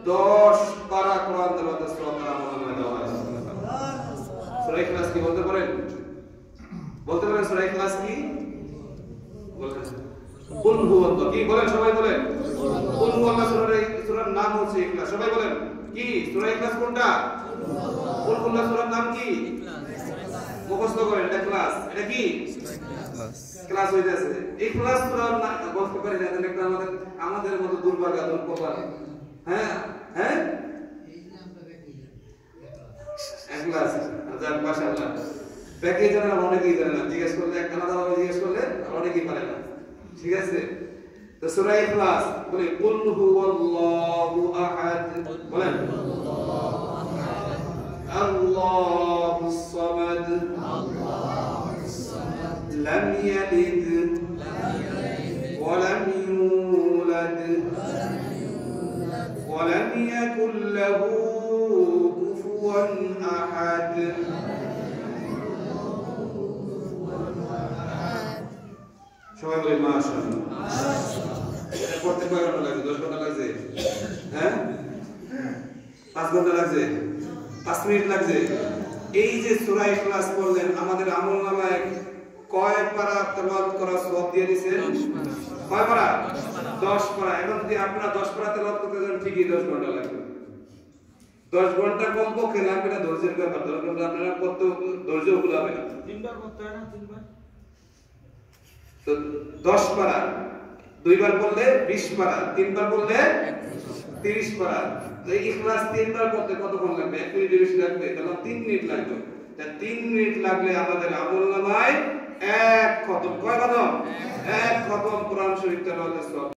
10 পারা কোরআন তেলাওয়াতের সওয়াব তার আমলনামায় দেওয়া হয়। সূরা ইখলাস কি বলতে পারেন? বলতে পারেন সূরা ইখলাস কি? বলেন কুল হুয়াল্লাহ। কি বলেন সবাই বলেন? কুল হুয়াল্লাহ সূরার নাম হচ্ছে ইখলাস। সবাই বলেন কি সূরা ইখলাস কোনটা? কুল হুয়াল্লাহ সূরার নাম কি? মুখস্থ করেন এটা ক্লাস। এটা কি? ক্লাস হইতাছে। ইখলাস সূরার নাম বলতে পারি না একটা আমাদের মতো দুর্ভাগা দুর্কপাল। হ্যাঁ হ্যাঁ ইখলাস আচ্ছা মাশাআল্লাহ। ব্যাকে জানেন অনেকেই জানেন না, জিজ্ঞেস করলে এক আলাদা ভাবে জিজ্ঞেস করলে অনেকেই পারে না। ঠিক আছে, তো সূরা ইখলাস বলি কুল হুয়াল্লাহু আহাদ। বলেন আল্লাহুস সামাদ লাম ইয়ালিদ ওয়া লাম ইউলাদ ওয়া লাম ইয়াকুল লাহু কুফুয়ান আহাদ। সবাই বলে মাশাআল্লাহ। এটা করতে কয় ঘন্টা লাগছে? 10 ঘন্টা লাগছে? হ্যাঁ 5 ঘন্টা লাগছে? 5 মিনিট লাগছে? এই যে সূরা ইখলাস পড়লেন আমাদের আমলনামায় কয় পারা তেলাওয়াত করা সওয়াব দিয়ে দিয়েছেন? কয় পারা? 10 পারা। এখন যদি আপনারা 10 পারা তেলাওয়াত করতে যান ঠিকই 10 ঘন্টা লাগবে। 10 ঘন্টা কমপক্ষে লাগবে না, ধৈর্যের ব্যাপার। 10 ঘন্টা আপনারা কত ধৈর্য কুলাবে না। 3 বার করতে হয় না? 3 বার তো 10 পারা 2 বার পড়লে 20 পারা, 3 বার পড়লে 30 পারা। তো এই ইখলাস 3 বার পড়তে কতক্ষণ লাগবে? 1 মিনিট বেশি লাগবে, তাহলে 3 মিনিট লাগবে। তা 3 মিনিট লাগলে আমাদের আমলনামায় এক খতম, কয় খতম? এক খতম কোরআন শরীফ তেলাওয়াতের সওয়াব।